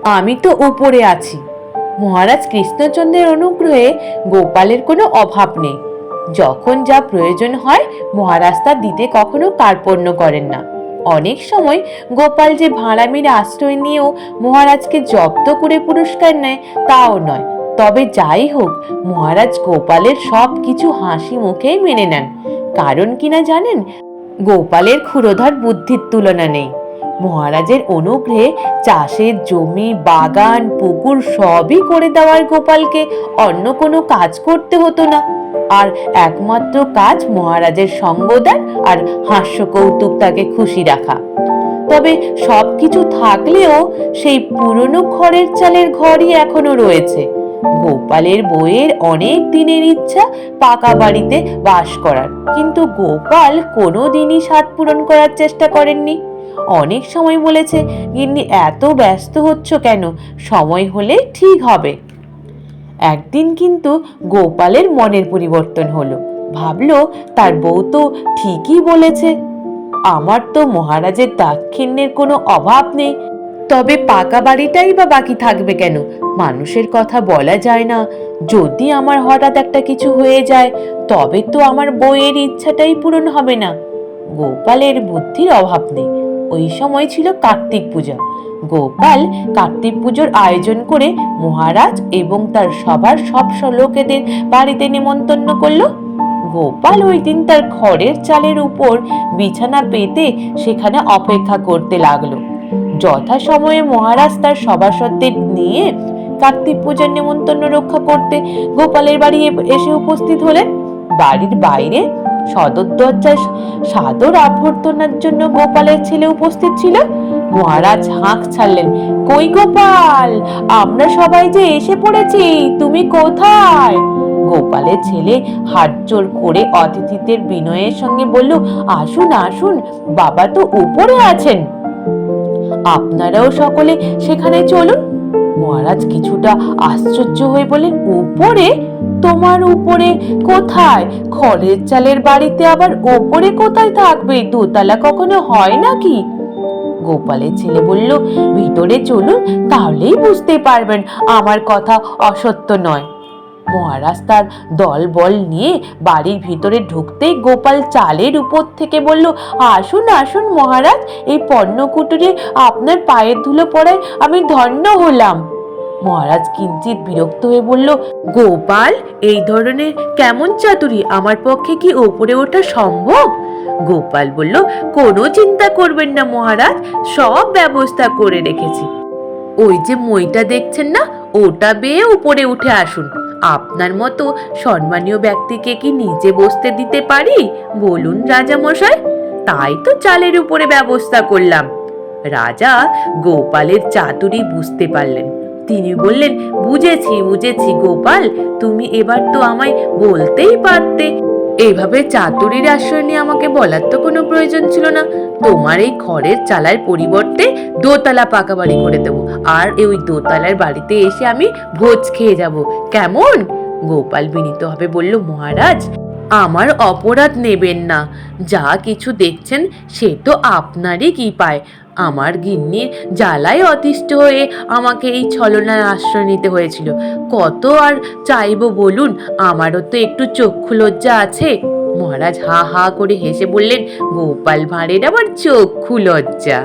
আমি তো উপরে আছি। মহারাজ কৃষ্ণচন্দ্রের অনুগ্রহে গোপালের কোনো অভাব নেই। যখন যা প্রয়োজন হয় মহারাজ তা দিতে কখনো কার্পণ্য করেন না। অনেক সময় গোপাল যে ভাঁড়ামির আশ্রয় নিয়েও মহারাজকে জব্দ করে পুরস্কার নেয় তাও নয়। তবে যাই হোক, মহারাজ গোপালের সব কিছু হাসি মুখেই মেনে নেন। কারণ কিনা জানেন? গোপালের ক্ষুরধার বুদ্ধির তুলনা নেই। মহারাজের অনুগ্রহে চাষের জমি, বাগান, পুকুর সবই করে দেওয়ার গোপালকে অন্য কোনো কাজ করতে হতো না। আর একমাত্র কাজ মহারাজের সঙ্গদান আর হাস্য কৌতুক তাকে খুশি রাখা। তবে সবকিছু থাকলেও সেই পুরনো খড়ের চালের ঘরই এখনো রয়েছে। গোপালের বউয়ের অনেক দিনের ইচ্ছা পাকা বাড়িতে বাস করার, কিন্তু গোপাল কোনোদিনই স্বাদ পূরণ করার চেষ্টা করেননি। অনেক সময় বলেছে, গিন্নি এত ব্যস্ত হচ্ছ কেন, সময় হলে ঠিক হবে। একদিন কিন্তু গোপালের মনের পরিবর্তন হলো। ভাবলো তার বউ তো ঠিকই বলেছে, আমার তো মহারাজের দাক্ষিণ্যের কোনো অভাব নেই। তবে পাকা বাড়িটাই বা বাকি থাকবে কেন? মানুষের কথা বলা যায় না। যদি আমার হঠাৎ একটা কিছু হয়ে যায় তবে তো আমার বউয়ের ইচ্ছাটাই পূরণ হবে না। গোপালের বুদ্ধির অভাব নেই। ওই সময় ছিল কার্তিক পূজা। গোপাল কার্তিক পুজোর আয়োজন করে মহারাজ এবং তার সবার সব লোকেদের বাড়িতে নেমন্তন্ন করলো। গোপাল ওই দিন তার খড়ের চালের উপর বিছানা পেতে সেখানে অপেক্ষা করতে লাগলো। যথাসময়ে মহারাজ তার সভাসদদের নিয়ে কার্তিক পূজার নেমন্তন্ন রক্ষা করতে গোপালের বাড়ি এসে উপস্থিত হলেন। বাড়ির বাইরে সদর দরজায় সাদর অভ্যর্থনার জন্য গোপালের ছেলে উপস্থিত ছিল। মহারাজ হাঁক ছাড়লেন, কই গোপাল, আমরা সবাই যে এসে পড়েছি, তুমি কোথায়? গোপালের ছেলে হাত জোড় করে অতিথিদের বিনয়ের সঙ্গে বলল, আসুন আসুন, বাবা তো উপরে আছেন, আপনারাও সকলে সেখানে চলুন। মহারাজ কিছুটা আশ্চর্য হয়ে বললেন, উপরে? তোমার উপরে কোথায়? খড়ের চালের বাড়িতে আবার ওপরে কোথায় থাকবে? দোতলা কখনো হয় নাকি? গোপালের ছেলে বলল, ভিতরে চলুন, তাহলেই বুঝতে পারবেন আমার কথা অসত্য নয়। মহারাজ তার দল বল নিয়ে বাড়ির ভিতরে ঢুকতেই গোপাল চালের উপর থেকে বলল, আসুন আসুন মহারাজ, এই পণ্যকুটিরে আপনার পায়ের ধুলো পড়ায় আমি ধন্য হলাম। মহারাজ কিঞ্চিত বিরক্ত হয়ে বলল, গোপাল, এই ধরনের কেমন চাতুরি? আমার পক্ষে কি ওপরে ওঠা সম্ভব? গোপাল বলল, কোনো চিন্তা করবেন না মহারাজ, সব ব্যবস্থা করে রেখেছি। ওই যে মইটা দেখছেন না, ওটা বেয়ে উপরে উঠে আসুন। আপনার মতো সম্মানীয় ব্যক্তিকে কি নিচে বসতে দিতে পারি বলুন রাজা মশাই? তাই তো চালের উপরে ব্যবস্থা করলাম। রাজা গোপালের চাতুরি বুঝতে পারলেন। তিনি বললেন, বুঝেছি বুঝেছি গোপাল, তুমি এবার তো আমায় বলতেই পারতে। এইভাবে চাতুরির আশ্রয় নিয়ে আমাকে বলার তো কোনো প্রয়োজন ছিল না। তোমার এই খড়ের চালার পরিবর্তে দোতলা পাকা বাড়ি করে দেবো, আর ওই দোতলার বাড়িতে এসে আমি ভোজ খেয়ে যাব, কেমন? গোপাল বিনীতভাবে বলল, মহারাজ, আমার অপরাধ নেবেন না। যা কিছু দেখছেন সে তো আপনারই কি পায়। আমার গিন্নির জ্বালায় অতিষ্ঠ হয়ে আমাকে এই ছলনার আশ্রয় নিতে হয়েছিল। কত আর চাইবো বলুন, আমারও তো একটু চক্ষু লজ্জা আছে। মহারাজ হা হা করে হেসে বললেন, গোপাল ভাঁড়ের আবার চক্ষু লজ্জা?